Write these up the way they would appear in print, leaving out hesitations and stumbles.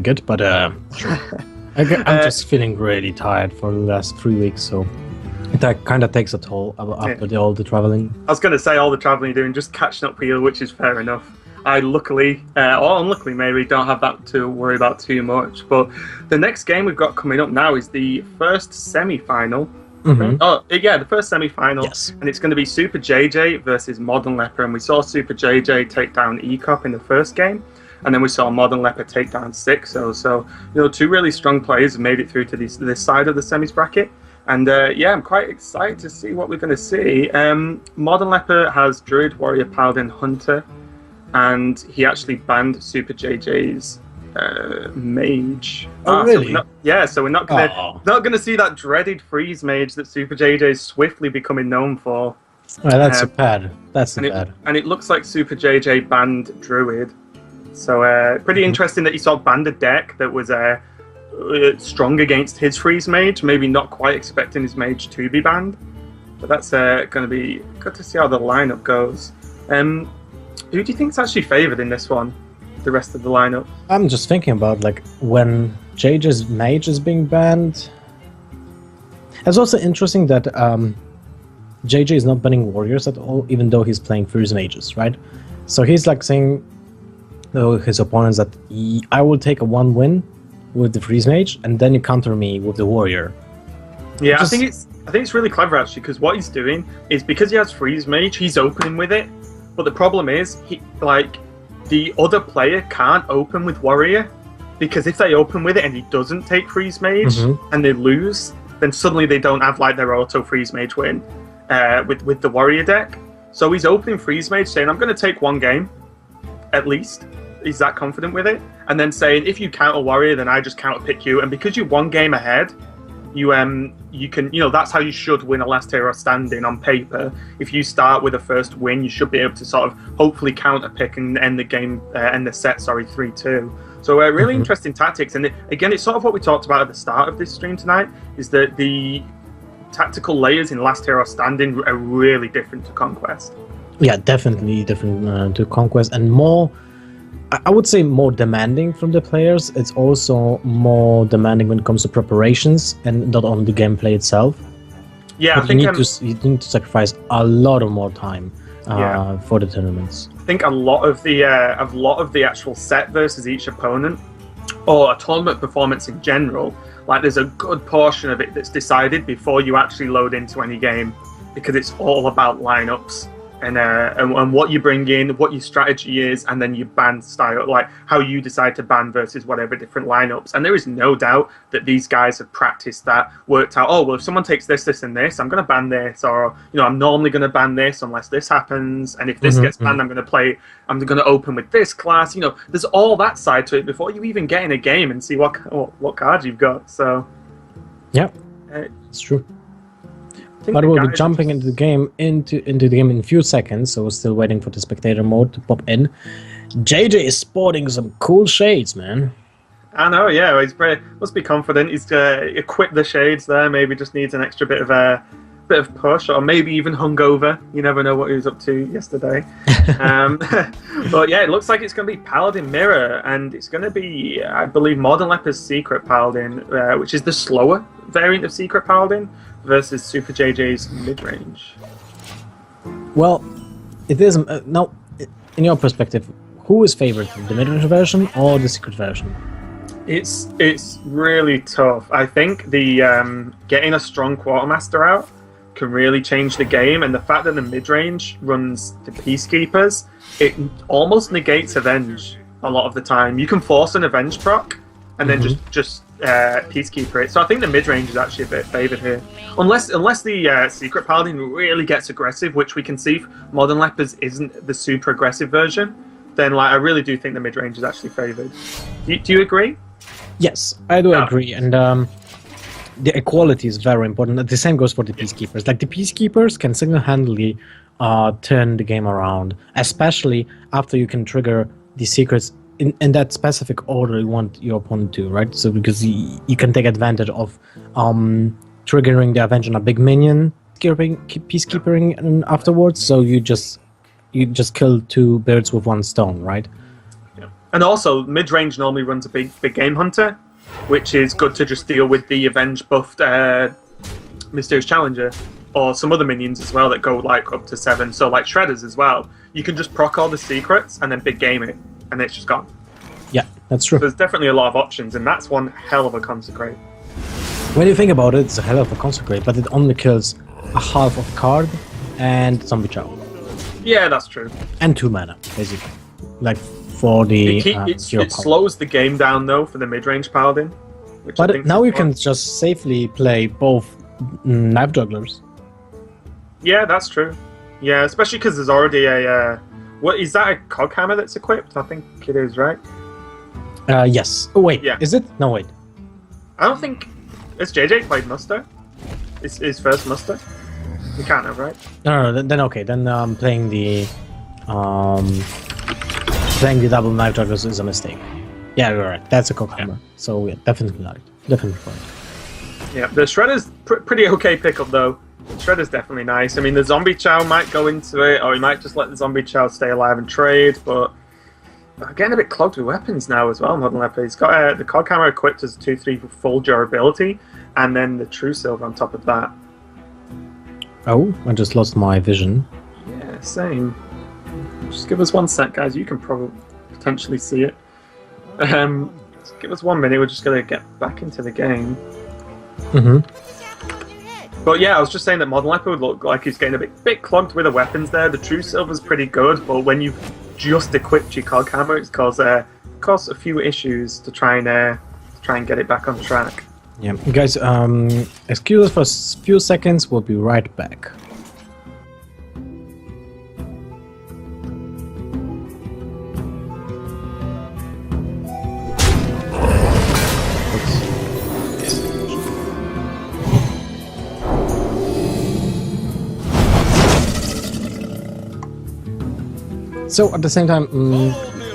good, but sure. I'm just feeling really tired for the last 3 weeks, so that kind of takes a toll after all the traveling. I was going to say all the traveling you're doing, just catching up here, which is fair enough. I luckily, or unluckily maybe, don't have that to worry about too much. But the next game we've got coming up now is the first semi-final. Mm-hmm. Oh, yeah, the first semi-final. Yes. And it's going to be SuperJJ versus Modernleper. And we saw SuperJJ take down ECOP in the first game. And then we saw Modernleper take down Sixo. So, two really strong players have made it through to this side of the semis bracket. And I'm quite excited to see what we're going to see. Modernleper has Druid, Warrior, Paladin, Hunter. And he actually banned SuperJJ's Mage. Oh, really? So we're not gonna see that dreaded freeze mage that SuperJJ is swiftly becoming known for. Well, that's so bad. That's bad. And it looks like SuperJJ banned Druid. So pretty interesting that he sort of banned a deck that was strong against his freeze mage. Maybe not quite expecting his mage to be banned. But that's going to be good to see how the lineup goes. Who do you think's actually favoured in this one? The rest of the lineup. I'm just thinking about when JJ's mage is being banned. It's also interesting that JJ is not banning warriors at all, even though he's playing freeze mages, right? So he's saying to his opponents that I will take a 1-win with the freeze mage, and then you counter me with the warrior. Yeah, I think it's really clever actually, because what he's doing is because he has freeze mage, he's opening with it. But the problem is, the other player can't open with warrior, because if they open with it and he doesn't take freeze mage and they lose, then suddenly they don't have their auto freeze mage win with the warrior deck. So he's opening freeze mage, saying I'm going to take one game, at least. He's that confident with it, and then saying if you counter warrior, then I just counter pick you, and because you're one game ahead, you can that's how you should win a last hero standing on paper. If you start with a first win, you should be able to sort of hopefully counter pick and end the game, end the set 3-2. So really interesting tactics, and again, it's sort of what we talked about at the start of this stream tonight, is that the tactical layers in last hero standing are really different to Conquest. Yeah, definitely different to Conquest, and more, I would say, more demanding from the players. It's also more demanding when it comes to preparations and not only the gameplay itself. Yeah, but you need to sacrifice a lot of more time for the tournaments. I think a lot of the actual set versus each opponent, or a tournament performance in general, there's a good portion of it that's decided before you actually load into any game, because it's all about lineups. And what you bring in, what your strategy is, and then your ban style, how you decide to ban versus whatever different lineups. And there is no doubt that these guys have practiced that, worked out, if someone takes this, this, and this, I'm going to ban this, or I'm normally going to ban this unless this happens, and if this gets banned, I'm going to open with this class. There's all that side to it before you even get in a game and see what cards you've got. So, yeah, it's true. But we'll be jumping into the game in a few seconds, so we're still waiting for the spectator mode to pop in. JJ is sporting some cool shades, man. I know, yeah. Must be confident. He's equipped the shades there. Maybe just needs an extra bit of push, or maybe even hungover. You never know what he was up to yesterday. But yeah, it looks like it's going to be Paladin Mirror, and it's going to be, I believe, Modernleper's Secret Paladin, which is the slower variant of Secret Paladin, versus SuperJJ's mid-range. Well, it is now, in your perspective, who is favored, the mid-range version or the secret version? It's really tough. I think the getting a strong quartermaster out can really change the game, and the fact that the mid-range runs the Peacekeepers, it almost negates Avenge a lot of the time. You can force an Avenge proc and then just Peacekeeper it. So I think the mid-range is actually a bit favoured here. Unless the Secret Paladin really gets aggressive, which we can see Modernlepers isn't the super aggressive version, then I really do think the mid-range is actually favoured. Do you agree? Yes, I do agree. And the equality is very important. The same goes for the Peacekeepers. The Peacekeepers can single-handedly turn the game around, especially after you can trigger the secrets in that specific order you want your opponent to, right? So because you can take advantage of triggering the Avenge on a big minion, peacekeeping and afterwards, so you just kill two birds with one stone, right? And also, mid-range normally runs a big game hunter, which is good to just deal with the avenge buffed Mysterious Challenger, or some other minions as well that go like up to 7. So like Shredders as well. You can just proc all the secrets and then big game it, and it's just gone. Yeah, that's true. So there's definitely a lot of options, and that's one hell of a Consecrate. When you think about it, it's a hell of a Consecrate, but it only kills a half of card and Zombie Chow. Yeah, that's true. And 2 mana, basically. Like for the it slows the game down though for the mid-range Paladin. But now you can just safely play both Knife Jugglers. Yeah, that's true. Yeah, especially because there's already a... what is that, a Cog Hammer that's equipped? I think it is, right? Yes. Oh, wait. Yeah. Is it? No, wait. I don't think... Has JJ played Muster? His first Muster? You can't have, right? No, then okay. Then playing the double Knife Jugglers is a mistake. Yeah, you're right. That's a Cog Hammer. So, yeah, definitely not. Definitely fine. Yeah, the Shredder's pretty okay pickup, though. Shredder's definitely nice. I mean, the Zombie Chow might go into it, or he might just let the Zombie Chow stay alive and trade, but I'm getting a bit clogged with weapons now as well, Modernleper. He's got the Cog Hammer equipped as 2/3 full durability, and then the True Silver on top of that. Oh, I just lost my vision. Yeah, same. Just give us 1 sec, guys. You can probably potentially see it. Just give us 1 minute. We're just going to get back into the game. Mm-hmm. But yeah, I was just saying that Modernleper would look like he's getting a bit clogged with the weapons there. The True Silver's pretty good, but when you've just equipped your Cog Hammer, it's caused a few issues to try and get it back on track. Yeah, guys, excuse us for a few seconds. We'll be right back. So at the same time,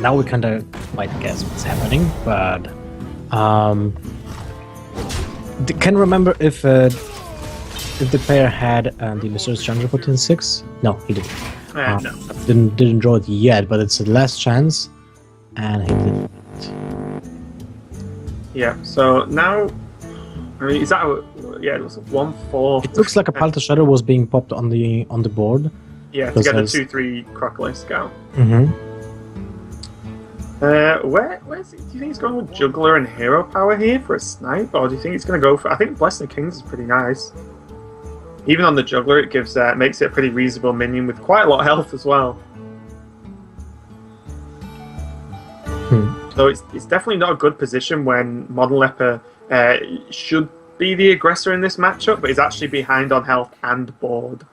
now we kind of might guess what's happening, but can remember if the player had the Mysterious Challenger put in 6? No, he didn't. No. Didn't draw it yet, but it's a last chance, and he didn't. Yeah. So now, I mean, is that it was a 1/4. It looks like a Palta Shadow was being popped on the board. Yeah, to get the 2/3 Crocodile Scout. Mm-hmm. Where's do you think he's going with Juggler and Hero Power here for a snipe, or do you think he's going to go for? I think Blessing the Kings is pretty nice. Even on the Juggler, it gives makes it a pretty reasonable minion with quite a lot of health as well. So it's definitely not a good position when Modernleper should be the aggressor in this matchup, but is actually behind on health and board.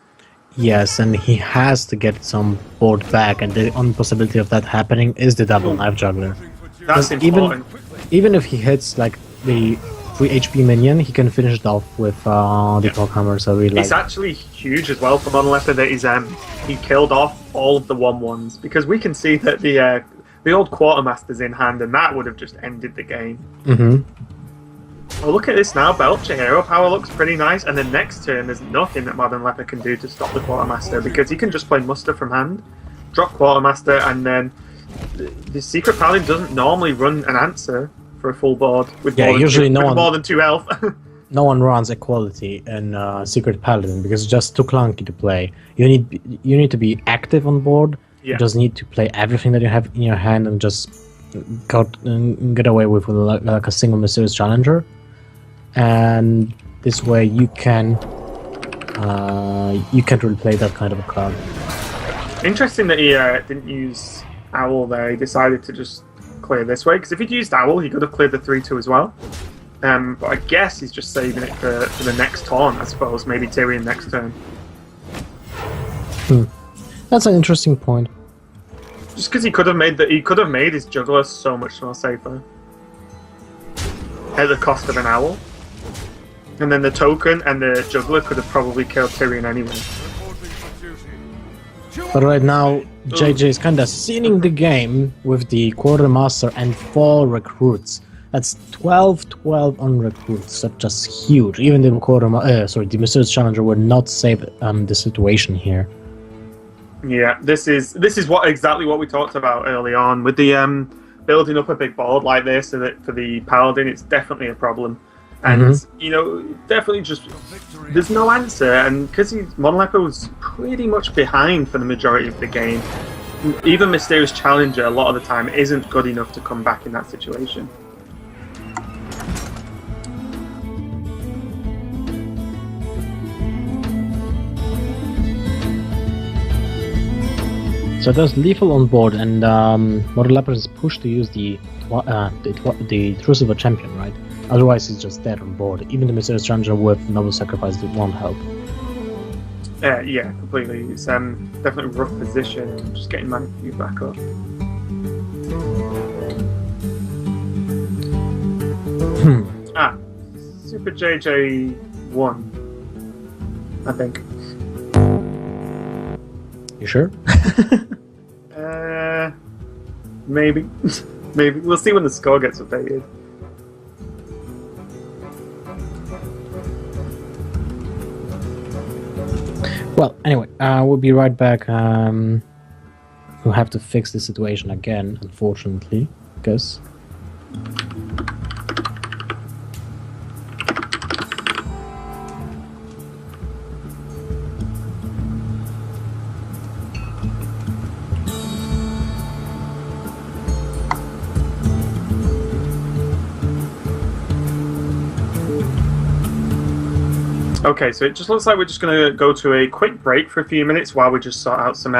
Yes, and he has to get some board back, and the only possibility of that happening is the double Knife Juggler. That's important. Even if he hits like the 3 HP minion, he can finish it off with the Cog Hammer. So really, it's actually huge as well for Modernleper that he killed off all of the 1/1s, because we can see that the old Quartermaster's in hand, and that would have just ended the game. Mm-hmm. Oh, look at this now. Belcher Hero Power looks pretty nice, and the next turn there's nothing that Modernleper can do to stop the Quartermaster, because he can just play Muster from hand, drop Quartermaster, and then the Secret Paladin doesn't normally run an answer for a full board with more than 2 health. No one runs Equality in Secret Paladin because it's just too clunky to play. You need to be active on board. Yeah. You just need to play everything that you have in your hand and just get away with like a single Mysterious Challenger. And this way you can't really play that kind of a card. Interesting that he didn't use Owl there. He decided to just clear this way, because if he'd used Owl, he could have cleared the 3/2 as well. But I guess he's just saving it for the next turn, I suppose. Maybe Tyrion next turn. That's an interesting point. Just because he could have made his Juggler so much more safer at the cost of an Owl. And then the token and the Juggler could have probably killed Tyrion anyway. But right now, JJ is kind of sealing the game with the Quartermaster and 4 recruits. That's 12 on recruits. That's just huge. Even the the Mysterious Challenger would not save the situation here. Yeah, this is exactly what we talked about early on with the building up a big board like this, so that for the Paladin, it's definitely a problem. And you know, definitely just there's no answer. And because Modernleper was pretty much behind for the majority of the game, even Mysterious Challenger a lot of the time isn't good enough to come back in that situation. So there's lethal on board, and Modernleper is pushed to use the True Silver Champion, right? Otherwise, he's just dead on board. Even the Mysterious Challenger with Noble Sacrifice won't help. Yeah, completely. It's definitely a rough position. I'm just getting my view back up. SuperJJ won, I think. You sure? Maybe. Maybe. We'll see when the score gets updated. Well, anyway, we'll be right back. We'll have to fix the situation again, unfortunately, because... Okay, so it just looks like we're just going to go to a quick break for a few minutes while we just sort out some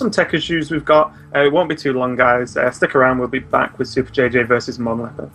tech issues we've got. It won't be too long, guys. Stick around. We'll be back with SuperJJ versus Modernleper.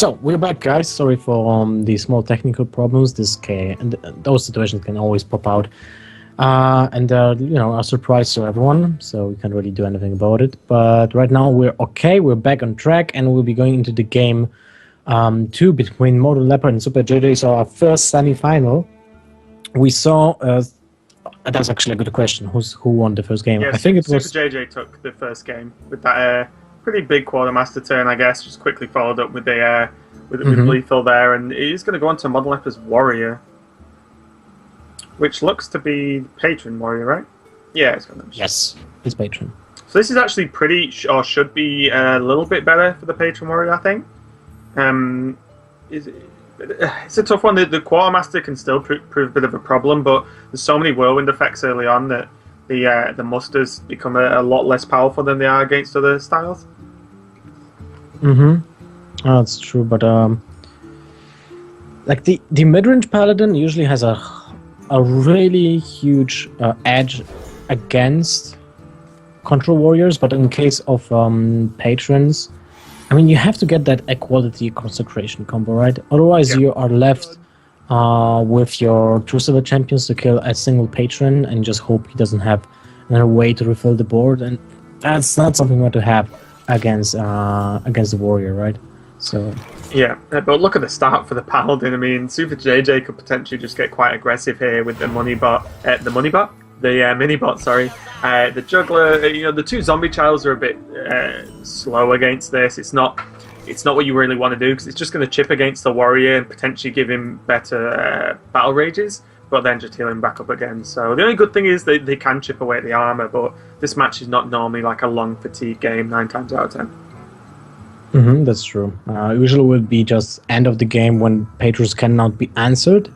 So we're back, guys. Sorry for the small technical problems. Those situations can always pop out, and a surprise to everyone. So we can't really do anything about it. But right now we're okay. We're back on track, and we'll be going into the game 2 between Modernleper and SuperJJ. So our first semi-final. We saw. That's actually a good question. Who won the first game? Yeah, I think it was SuperJJ took the first game with that pretty big quartermaster turn, I guess. Just quickly followed up with the with lethal there, and he's going to go on to Modernleper's warrior, which looks to be patron warrior, right? Yeah, it's got them. Yes, it's patron. So this is actually pretty, or should be a little bit better for the patron warrior, I think. It's a tough one. The quartermaster can still prove a bit of a problem, but there's so many whirlwind effects early on that the musters become a lot less powerful than they are against other styles. Oh, that's true, but like the mid-range paladin usually has a really huge edge against control warriors, but in case of patrons, I mean, you have to get that equality consecration combo, right? Otherwise, you are left with your true silver champions to kill a single patron and just hope he doesn't have another way to refill the board, and that's not something you want to have against the warrior, right? So yeah, but look at the start for the paladin. I mean, SuperJJ could potentially just get quite aggressive here with the mini bot, sorry. The juggler, the two zombie childs are a bit slow against this. It's not what you really want to do, because it's just going to chip against the warrior and potentially give him better battle rages, but then just heal him back up again. So the only good thing is they can chip away at the armor, but this match is not normally like a long fatigue game 9 times out of 10. That's true. Usually will be just end of the game when patrons cannot be answered,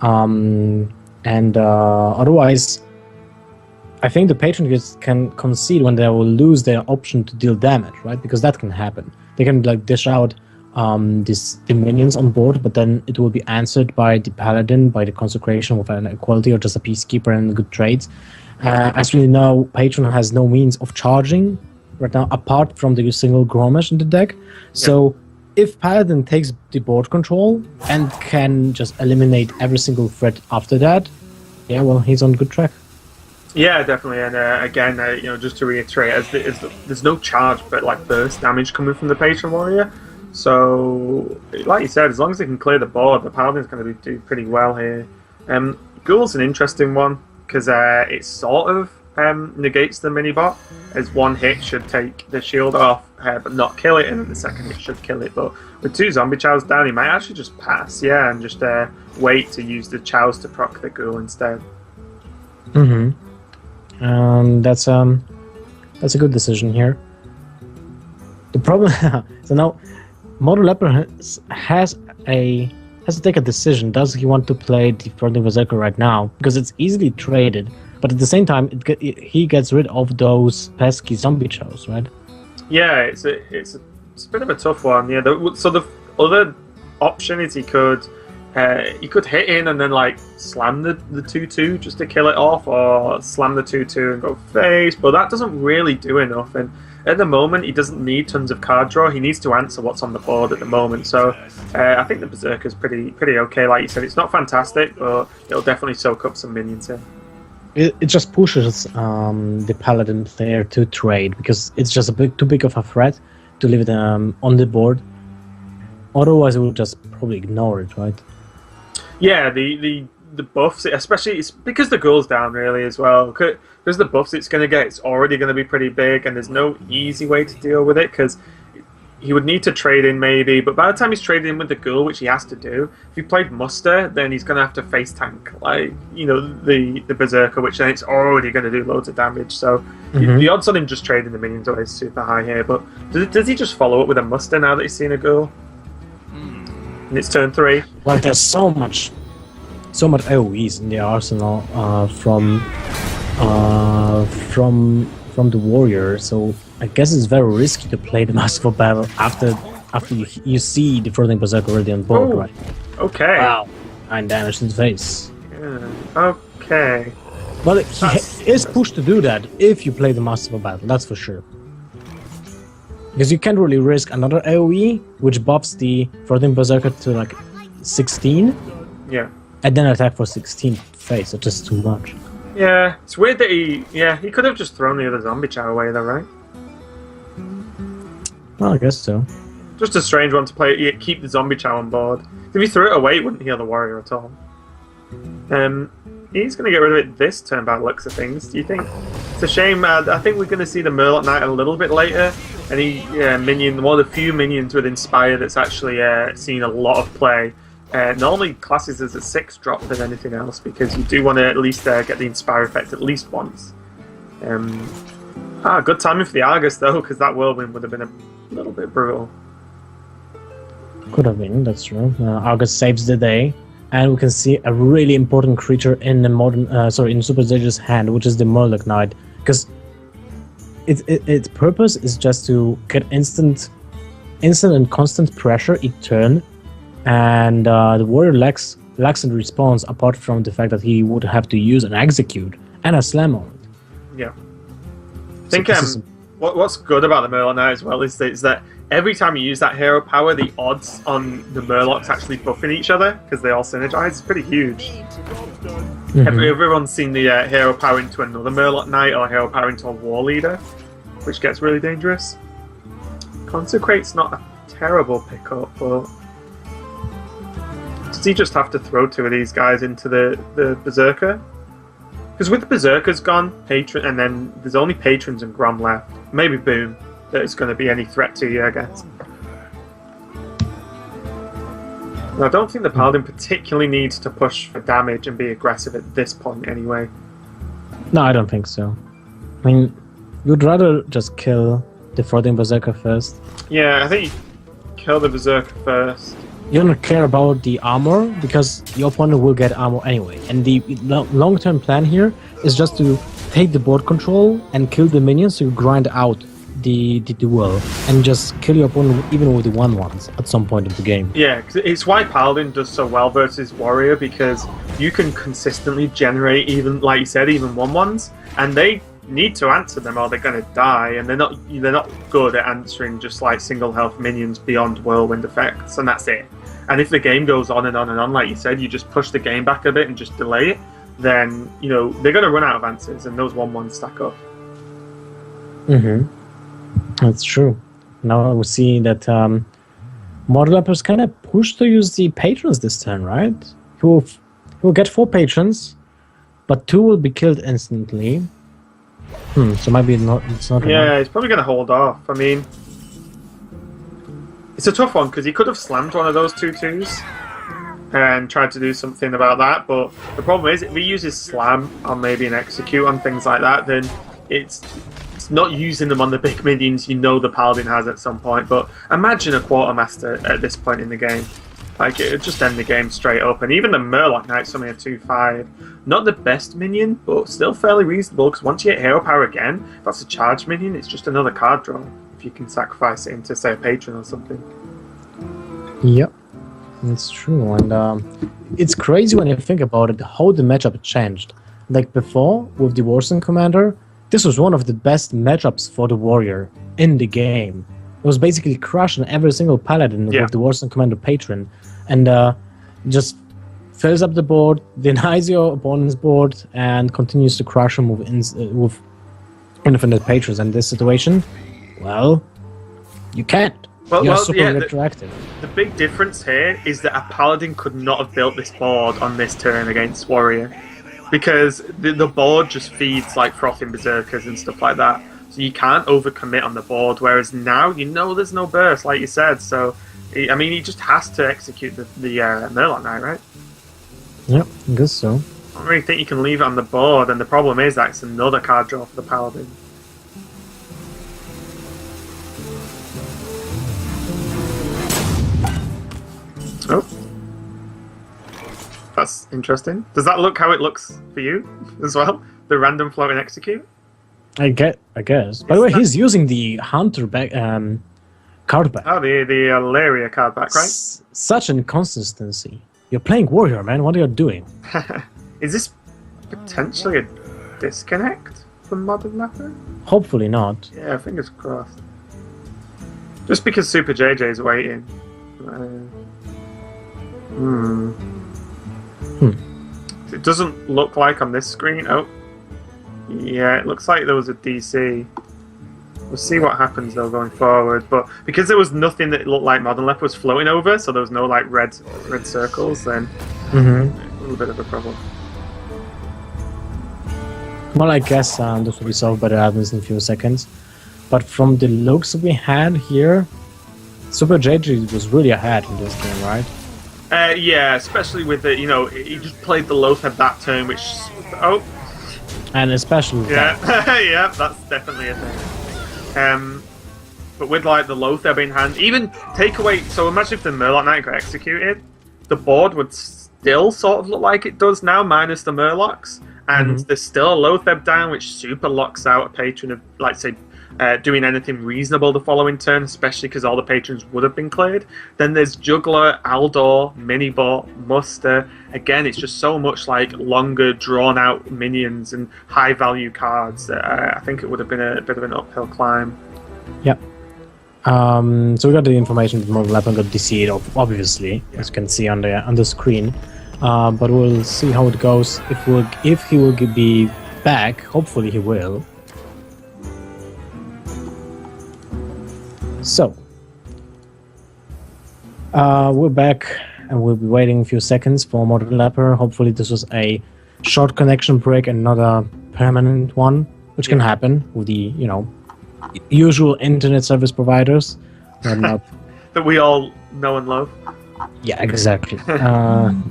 and otherwise, I think the patrons can concede when they will lose their option to deal damage, right? Because that can happen. They can like dish out the minions on board, but then it will be answered by the paladin, by the consecration with an equality or just a peacekeeper and good trades. As we know, patron has no means of charging right now apart from the single Gromash in the deck. So if paladin takes the board control and can just eliminate every single threat after that, yeah, well, he's on good track. Yeah, definitely, and again, just to reiterate, there's no charge but like burst damage coming from the patron warrior. So, like you said, as long as they can clear the board, the paladin's going to do pretty well here. Ghoul's an interesting one because it sort of negates the mini bot, as one hit should take the shield off, but not kill it, and then the second hit should kill it. But with two zombie chows down, he might actually just pass, and just wait to use the chows to proc the ghoul instead. That's a good decision here. The problem, so now, Modernleper has to take a decision. Does he want to play the Frontline Berserker right now? Because it's easily traded, but at the same time, he gets rid of those pesky zombie chows, right? Yeah, it's a bit of a tough one. Yeah, so the other option is he could hit in and then like slam the 2/2 just to kill it off, or slam the 2/2 and go face, but that doesn't really do enough. And at the moment, he doesn't need tons of card draw. He needs to answer what's on the board at the moment. So I think the Berserker's pretty okay. Like you said, it's not fantastic, but it'll definitely soak up some minions here. It just pushes the Paladin player to trade, because it's just too big of a threat to leave it on the board. Otherwise, it would just probably ignore it, right? Yeah, the buffs, especially it's because the ghoul's down really as well. Because the buffs it's going to get, it's already going to be pretty big, and there's no easy way to deal with it, because he would need to trade in maybe, but by the time he's traded in with the ghoul, which he has to do, if he played muster, then he's going to have to face tank, like, the Berserker, which then it's already going to do loads of damage. So the odds on him just trading the minions are super high here. But does he just follow up with a muster now that he's seen a ghoul? And it's turn 3. Well, there's so much AoEs in the arsenal from the warrior, so I guess it's very risky to play the Master of Battle after you see the Frontline Berserker already on board, right? Okay. Wow, 9 damage to the face. Yeah. Okay. Well, he is pushed to do that if you play the Master of Battle, that's for sure. Because you can't really risk another AoE, which buffs the Floating Berserker to like 16. Yeah. And then attack for 16 face, so just too much. Yeah, it's weird that he could have just thrown the other zombie chow away though, right? Well, I guess so. Just a strange one to play. You keep the zombie chow on board. If he threw it away, it wouldn't heal the warrior at all. He's going to get rid of it this turn by the looks of things. Do you think? It's a shame. I think we're going to see the Murloc Knight a little bit later. And one of the few minions with Inspire that's actually seen a lot of play. Normally classes as a 6 drop than anything else because you do want to at least get the Inspire effect at least once. Good timing for the Argus though, because that whirlwind would have been a little bit brutal. Could have been, that's true. Argus saves the day, and we can see a really important creature in the in SuperJJ's hand, which is the Murloc Knight, because its purpose is just to get instant and constant pressure each turn, and the warrior lacks in response apart from the fact that he would have to use an execute and a slam on it. Yeah. I think what's good about the Murloc Knight as well is that every time you use that hero power, the odds on the Murlocs actually buffing each other because they all synergize. It's pretty huge. Mm-hmm. Everyone's seen the hero power into another Murloc Knight or hero power into a war leader, which gets really dangerous. Consecrate's not a terrible pickup, but does he just have to throw 2 of these guys into the Berserker? Because with the Berserkers gone, Patron, and then there's only Patrons and Grom left. Maybe Boom. That is going to be any threat to you, I guess. I don't think the Paladin particularly needs to push for damage and be aggressive at this point anyway. No, I don't think so. I mean, you'd rather just kill the Floating Berserker first. Yeah, I think you kill the Berserker first. You don't care about the armor, because your opponent will get armor anyway. And the long-term plan here is just to take the board control and kill the minions so you grind out the duel and just kill your opponent even with the 1/1s at some point of the game. Yeah, it's why Paladin does so well versus Warrior, because you can consistently generate even, like you said, even 1/1s, and they need to answer them or they're going to die, and they're not good at answering just like single health minions beyond whirlwind effects, and that's it. And if the game goes on and on and on, like you said, you just push the game back a bit and just delay it, then they're going to run out of answers, and those 1/1s stack up. That's true. Now we see that Modernleper's kind of pushed to use the patrons this turn, right? He will get 4 patrons, but 2 will be killed instantly. So maybe it's not Yeah, enough. he's probably going to hold off. I mean, it's a tough one because he could have slammed one of those 2/2s and tried to do something about that, but the problem is if he uses slam or maybe an execute on things like that, then it's not using them on the big minions the Paladin has at some point. But imagine a Quartermaster at this point in the game. Like, it would just end the game straight up. And even the Murloc Knight's only a 2/5. Not the best minion, but still fairly reasonable, because once you hit hero power again, if that's a charged minion, it's just another card draw. If you can sacrifice it into, say, a patron or something. Yep, that's true. And it's crazy when you think about it, how the matchup changed. Like before, with the Warzone Commander, this was one of the best matchups for the Warrior in the game. It was basically crushing every single Paladin with the Warzone Commander Patron, and just fills up the board, denies your opponent's board, and continues to crush him with infinite Patrons. And this situation, well, you can't. You're super retroactive. The big difference here is that a Paladin could not have built this board on this turn against Warrior, because the board just feeds like frothing Berserkers and stuff like that. So you can't overcommit on the board, whereas now there's no burst, like you said. So, I mean, he just has to execute the Murloc Knight, right? Yep, I guess so. I don't really think you can leave it on the board, and the problem is that it's another card draw for the Paladin. Oh. That's interesting. Does that look how it looks for you as well? The random floating execute? I guess. By the way, he's using the Hunter card back. Oh, the Alaria card back, right? Such inconsistency. You're playing Warrior, man. What are you doing? Is this potentially a disconnect from Modernleper? Hopefully not. Yeah, fingers crossed. Just because SuperJJ is waiting. It doesn't look like on this screen. Oh, yeah, it looks like there was a DC. We'll see what happens though going forward. But because there was nothing that looked like Modernleper was floating over, so there was no like red circles, then a little bit of a problem. Well, I guess this will be solved by the admins in a few seconds. But from the looks we had here, SuperJJ was really ahead in this game, right? Yeah, especially with the, he just played the Lothar that turn, which... Oh! And especially with that. Yeah, that's definitely a thing. But with, like, the Lothar being hand... Even take away... So imagine if the Murloc Knight got executed, the board would still sort of look like it does now, minus the Murlocs. And there's still a Lothar down, which super locks out a patron of, like, say... doing anything reasonable the following turn, especially because all the patrons would have been cleared. Then there's Juggler, Aldor, Minibot, Muster. Again, it's just so much like longer, drawn-out minions and high-value cards that I think it would have been a bit of an uphill climb. Yeah. So we got the information that Modernleper got DC'd, obviously, as you can see on the screen. But we'll see how it goes. If he will be back, hopefully he will. So, we're back and we'll be waiting a few seconds for Modernleper. Hopefully this was a short connection break and not a permanent one, which can happen with the, usual internet service providers. Not that we all know and love. Yeah, exactly.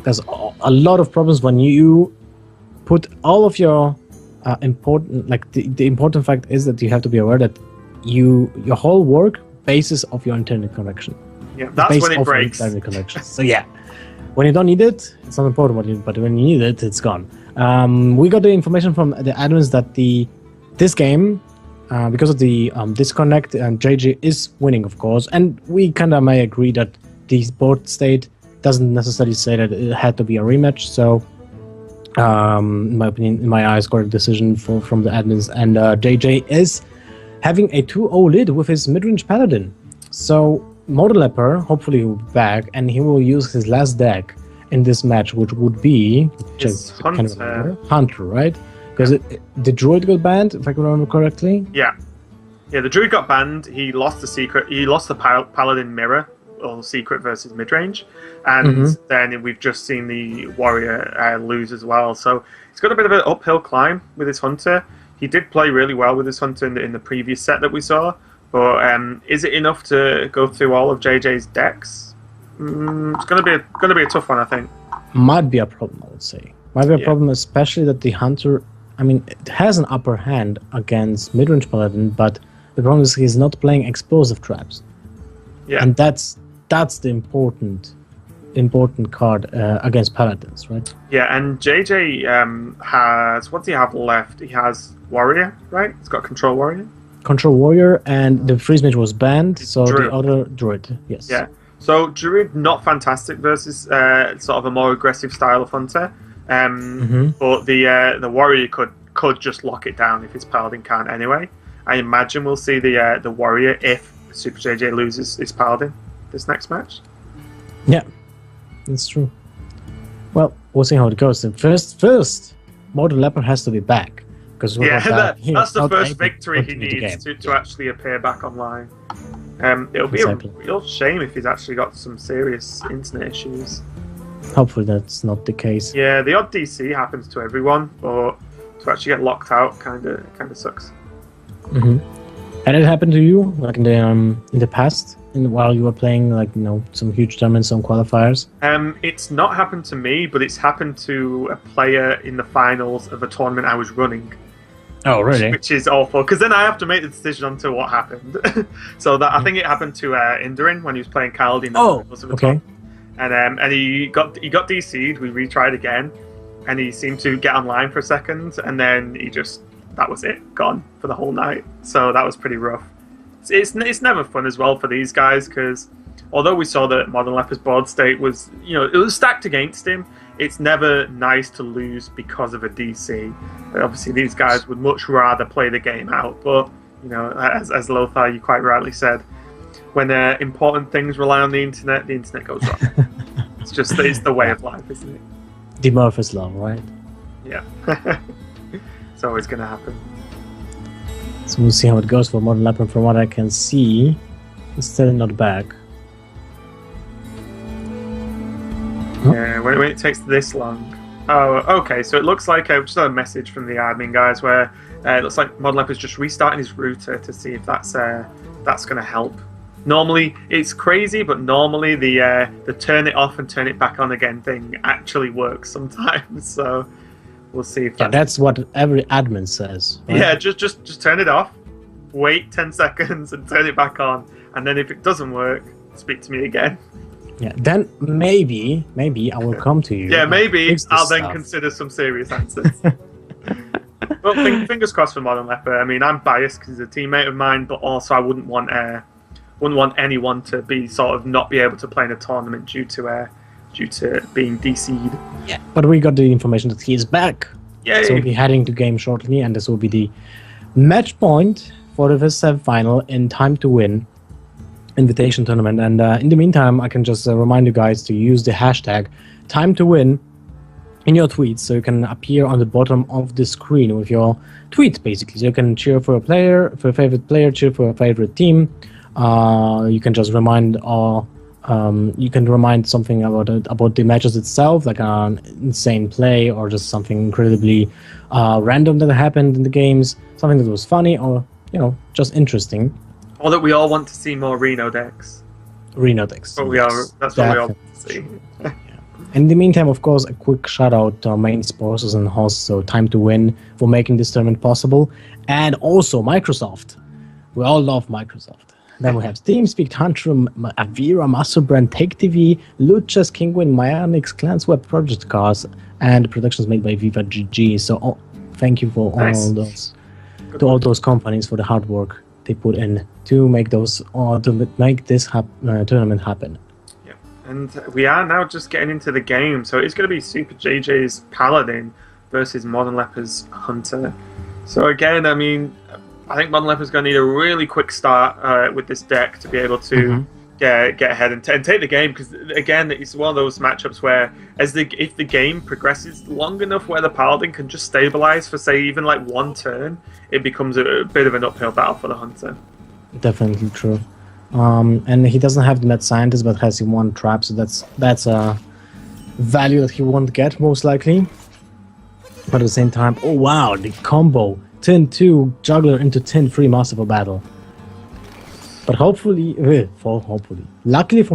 There's a lot of problems when you put all of your important, like the important fact is that you have to be aware that your whole work basis of your internet connection. Yeah, that's when it breaks. Internet connection. So yeah, when you don't need it, it's not important. But when you need it, it's gone. We got the information from the admins that this game, because of the disconnect, JJ is winning, of course, and we kind of may agree that the board state doesn't necessarily say that it had to be a rematch. So, in my opinion, in my eyes, correct decision from the admins, and JJ is having a 2-0 lead with his mid-range paladin. So Modernleper, hopefully he will be back, and he will use his last deck in this match, which would be Hunter, right? Because the Druid got banned, if I can remember correctly. Yeah, the Druid got banned. He lost the secret. He lost the Paladin mirror or secret versus mid-range, and then we've just seen the Warrior lose as well. So he's got a bit of an uphill climb with his Hunter. He did play really well with his Hunter in the previous set that we saw, but is it enough to go through all of JJ's decks? It's going to be a tough one, I think. Might be a problem, I would say. Might be a problem, especially that the Hunter, it has an upper hand against mid-range Paladin, but the problem is he's not playing explosive traps. Yeah, and that's the important card against Paladins, right? Yeah, and JJ has, what does he have left? He has Warrior, right? He's got Control Warrior. Control Warrior, and the Freeze Mage was banned, so Druid. The other Druid, yes. Yeah, so Druid, not fantastic versus sort of a more aggressive style of Hunter, but the Warrior could just lock it down if his Paladin can't anyway. I imagine we'll see the Warrior if SuperJJ loses his Paladin this next match. Yeah, that's true. Well, we'll see how it goes. And first, Modernleper has to be back. That's the first victory he needs to actually appear back online. It'll be a real shame if he's actually got some serious internet issues. Hopefully that's not the case. Yeah, the odd DC happens to everyone, but to actually get locked out kind of sucks. And it happened to you, like in the past, while you were playing, like, some huge tournaments, some qualifiers? It's not happened to me, but it's happened to a player in the finals of a tournament I was running. Oh, really? Which is awful, because then I have to make the decision on to what happened. So that I think it happened to Indarin when he was playing Kaldi. Okay. And he got DC'd. We retried again, and he seemed to get online for a second, and then that was it, gone for the whole night. So that was pretty rough. It's never fun as well for these guys, because although we saw that Modernleper's board state was, it was stacked against him, it's never nice to lose because of a DC. Obviously, these guys would much rather play the game out, but, as Lothar, you quite rightly said, when important things rely on the internet goes wrong. It's the way of life, isn't it? The Murphy's Law, right? Yeah. It's always going to happen. So we'll see how it goes for Modernleper. From what I can see, it's still not back. Yeah, when it takes this long. Oh, okay. So it looks like I just had a message from the admin guys where it looks like Modernleper's just restarting his router to see if that's going to help. Normally, it's crazy, but normally the turn it off and turn it back on again thing actually works sometimes. So we'll see if that's what every admin says. Right? Yeah, just turn it off, wait 10 seconds, and turn it back on. And then if it doesn't work, speak to me again. Yeah, then maybe I will come to you. Yeah, maybe I'll then consider some serious answers. Well, fingers crossed for Modernleper. I mean, I'm biased because he's a teammate of mine, but also I wouldn't want anyone to be sort of not be able to play in a tournament due to being DC'd. Yeah, but we got the information that he is back. Yeah. So we'll be heading to game shortly, and this will be the match point for the first semi-final in Time2Win invitation tournament. And in the meantime, I can just remind you guys to use the hashtag Time2Win in your tweets, so you can appear on the bottom of the screen with your tweet, basically. So you can cheer for a player, for a favorite player, cheer for a favorite team. You can just remind something about the matches itself, like an insane play or just something incredibly random that happened in the games, something that was funny or just interesting. Or that we all want to see more Reno decks. Reno decks. But that's what we all want to see. Yeah. In the meantime, of course, a quick shout out to our main sponsors and hosts, so Time2Win, for making this tournament possible, and also Microsoft. We all love Microsoft. Then we have TeamSpeak, Tantrum, Avira, Masterbrand, TakeTV, Luchas, Kingwin, Myonix, Clans Web, Project Cars, and productions made by Viva GG. So thank you for all those companies for the hard work they put in to make this tournament happen. Yeah, and we are now just getting into the game. So it's going to be SuperJJ's Paladin versus Modernleper's Hunter. So again, I mean, I think Modernleper's going to need a really quick start with this deck to be able to get ahead and take the game, because again, it's one of those matchups where if the game progresses long enough where the Paladin can just stabilize for, say, even like one turn, it becomes a bit of an uphill battle for the Hunter. Definitely true. And he doesn't have the Mad Scientist, but has him one trap, so that's a value that he won't get most likely. But at the same time, oh wow, the combo. Turn 2 Juggler into turn 3 Masterful Battle. But luckily for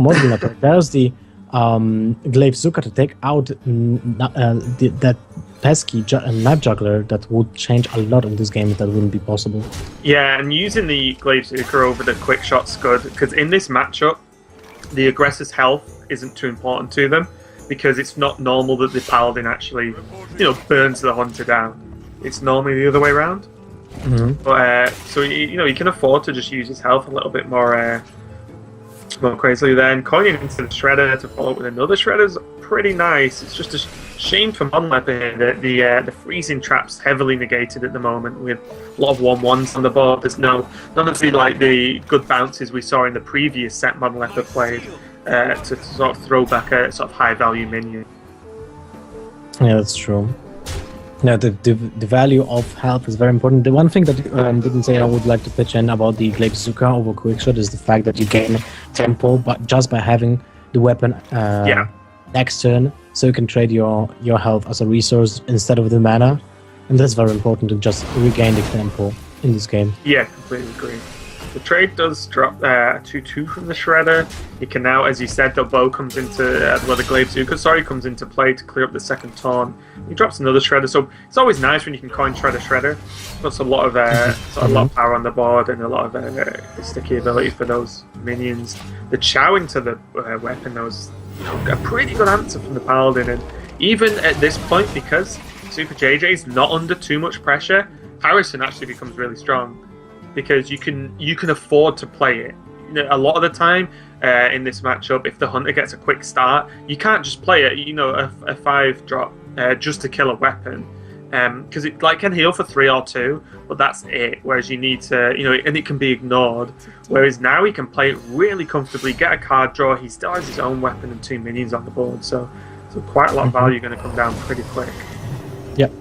Modernleper, there's the Glaive Zuka to take out that pesky Map Juggler that would change a lot in this game if that wouldn't be possible. Yeah, and using the Glaive Zuka over the quick shot's good, because in this matchup, the aggressor's health isn't too important to them, because it's not normal that the Paladin actually, burns the Hunter down. It's normally the other way around. But so he can afford to just use his health a little bit more crazily. Then coining into the Shredder to follow up with another Shredder is pretty nice. It's just a shame for Modernleper that the freezing trap's heavily negated at the moment with a lot of 1/1s on the board. There's none of the good bounces we saw in the previous set Modernleper played to sort of throw back a sort of high value minion. Yeah, that's true. Yeah, the value of health is very important. The one thing that didn't say I would like to pitch in about the Glaive Zuka over Quickshot is the fact that you gain tempo, but just by having the weapon next turn, so you can trade your health as a resource instead of the mana, and that's very important to just regain the tempo in this game. Yeah, completely agree. The trade does drop a 2/2 from the Shredder. He can now, as you said, the bow comes into the Glaive Zuka, comes into play to clear up the second taunt. He drops another Shredder, so it's always nice when you can coin Shredder. Puts a lot of a lot of power on the board and a lot of sticky ability for those minions. The chow into the weapon, was a pretty good answer from the Paladin, and even at this point, because SuperJJ is not under too much pressure, Harrison actually becomes really strong. Because you can afford to play it. A lot of the time in this matchup, if the Hunter gets a quick start, you can't just play it. A 5-drop just to kill a weapon. because it like can heal for 3 or 2, but that's it. Whereas you need to, and it can be ignored. Whereas now he can play it really comfortably, get a card draw. He still has his own weapon and 2 minions on the board, so quite a lot of value going to come down pretty quick. Yep.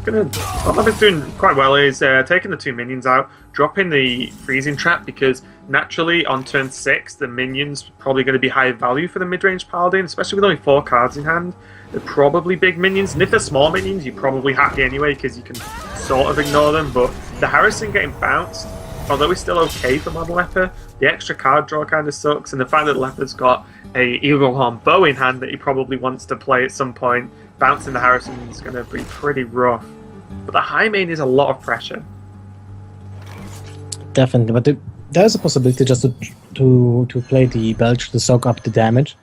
Modernleper's doing quite well. He's taking the 2 minions out, dropping the freezing trap, because naturally on turn 6 the minions probably going to be high value for the mid-range paladin, especially with only 4 cards in hand. They're probably big minions, and if they're small minions you're probably happy anyway because you can sort of ignore them. But the Harrison getting bounced, although it's still okay for Modernleper, the extra card draw kind of sucks, and the fact that Leper's got a Eaglehorn bow in hand that he probably wants to play at some point, bouncing the Harrison is going to be pretty rough. But the high main is a lot of pressure. Definitely, but there's a possibility just to play the Belch to soak up the damage.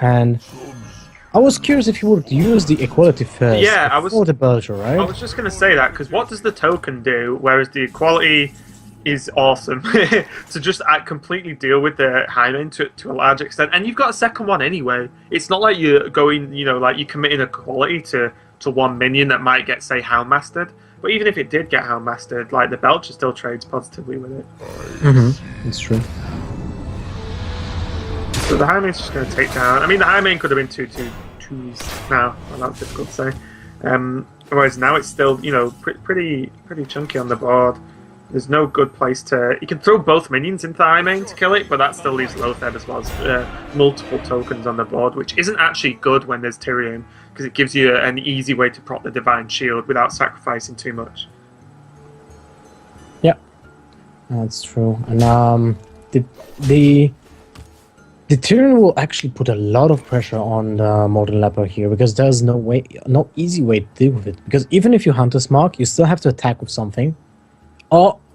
And I was curious if you would use the equality first before the Belcher, right? I was just going to say that, because what does the token do, whereas the equality is awesome to just completely deal with the high main to a large extent, and you've got a second one anyway. It's not like you're going, like you're committing equality to one minion that might get, say, Houndmastered. But even if it did get Houndmastered, like the Belcher still trades positively with it. That's true. So the high main's just going to take down. I mean, the high main could have been 2/2s now. Well, that's difficult to say. Whereas now it's still, pretty chunky on the board. There's no good place to... You can throw both minions into the high main to kill it, but that still leaves Lotheb as well as multiple tokens on the board, which isn't actually good when there's Tyrion, because it gives you an easy way to prop the Divine Shield without sacrificing too much. Yeah, that's true. And the Tyrion will actually put a lot of pressure on the Modernleper here, because there's no easy way to deal with it. Because even if you Hunter's Mark, you still have to attack with something.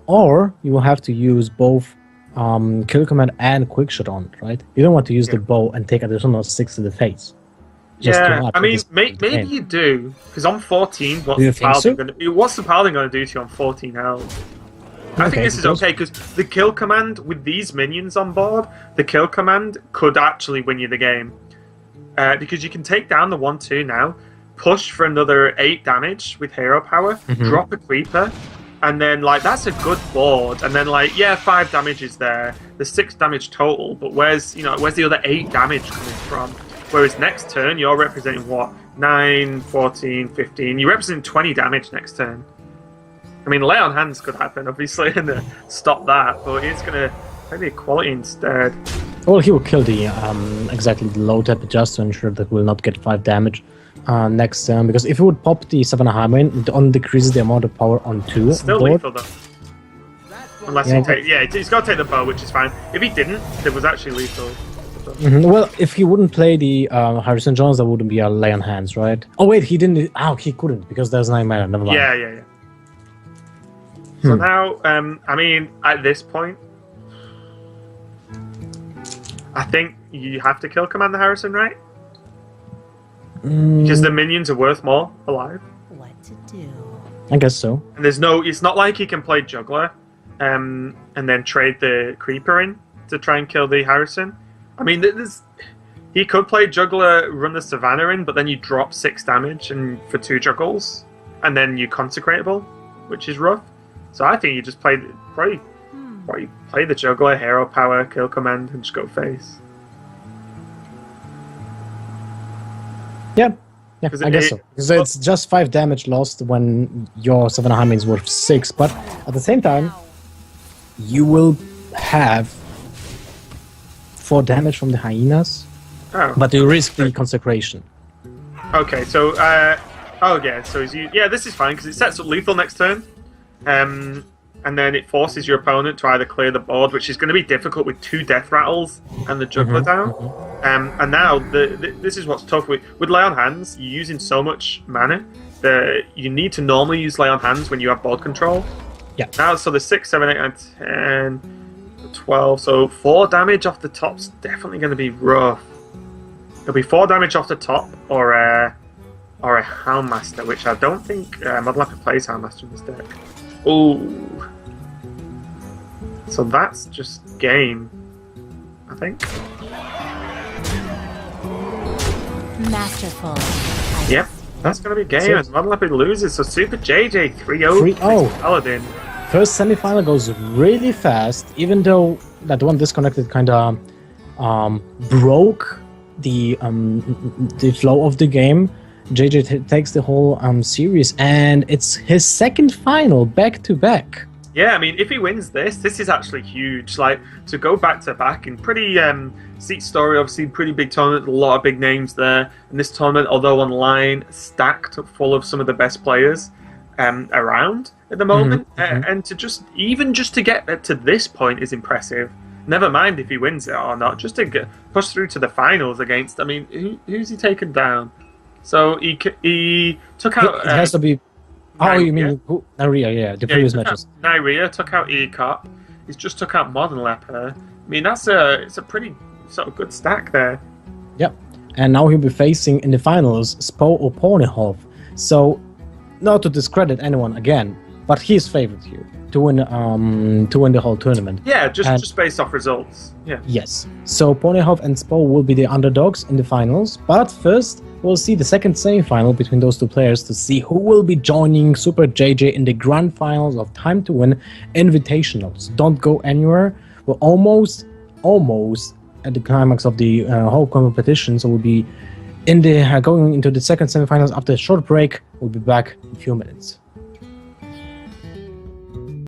Or you will have to use both Kill Command and Quickshot on it, right? You don't want to use the bow and take additional 6 to the face. I mean, maybe you do, because on 14, what's the Paladin going to do to you on 14 health? I think this is okay, because the Kill Command with these minions on board, the Kill Command could actually win you the game. Because you can take down the 1/2 now, push for another 8 damage with hero power, drop a creeper, and then, that's a good board. And then, 5 damage is there. There's 6 damage total, but where's the other 8 damage coming from? Whereas next turn, you're representing, 9, 14, 15. You're representing 20 damage next turn. I mean, lay on hands could happen, obviously, and stop that, but it's going to play the equality instead. Well, he will kill the low tap just to ensure that we'll not get 5 damage. Next turn, because if you would pop the 7 high main, it only decreases the amount of power on 2. Still lethal though. Unless he's got to take the bow, which is fine. If he didn't, it was actually lethal. Well, if he wouldn't play the Harrison Jones, that wouldn't be a lay on hands, right? Oh wait, he didn't. He couldn't because there's 9 mana. Never mind. Yeah. So now, I mean, at this point, I think you have to kill Command the Harrison, right? Because the minions are worth more alive. What to do? I guess so. And it's not like he can play Juggler, and then trade the Creeper in to try and kill the Harrison. I mean, he could play Juggler, run the Savannah in, but then you drop 6 damage for 2 Juggles, and then you Consecratable, which is rough. So I think you just play the Juggler, Hero Power, Kill Command, and just go face. Yeah, I guess so. Because it's just 5 damage lost when your 7 high main is worth 6, but at the same time, you will have 4 damage from the hyenas, but you risk the consecration. Okay, so this is fine because it sets up lethal next turn, and then it forces your opponent to either clear the board, which is going to be difficult with 2 death rattles and the juggler down. And now this is what's tough with lay on hands. You're using so much mana that you need to normally use lay on hands when you have board control. Yeah. Now, so the 6, 7, 8, 9, 10, 12. So 4 damage off the top's definitely going to be rough. There'll be 4 damage off the top, or a Houndmaster, which I don't think Modernleper plays Houndmaster in this deck. Ooh. So that's just game, I think. Masterful. Yep. That's going to be a game, and Modernleper loses, so SuperJJ 3-0 3-0. Paladin. First semi-final goes really fast, even though that one disconnected kind of broke the flow of the game. JJ takes the whole series, and it's his second final back-to-back. Yeah, I mean, if he wins this is actually huge. Like, to go back-to-back in pretty Seat Story, obviously pretty big tournament, a lot of big names there. And this tournament, although online, stacked full of some of the best players around at the moment. And to just to get to this point is impressive. Never mind if he wins it or not, just to push through to the finals against, I mean, who's he taken down? So he took out... It has to be... Oh, you mean Nairia, yeah, the previous matches. Nairia took out Ecop. He's just took out Modernleper. I mean, it's a pretty sort of good stack there. Yep. And now he'll be facing in the finals Spo or Ponyhof. So, not to discredit anyone again, but he's favored here to win the whole tournament. Yeah, just based off results. Yeah. Yes. So Ponyhof and Spo will be the underdogs in the finals, but first we'll see the second semi-final between those two players to see who will be joining SuperJJ in the grand finals of Time2Win Invitationals. Don't go anywhere. We're almost at the climax of the whole competition, so we'll be going into the second semi-finals after a short break. We'll be back in a few minutes.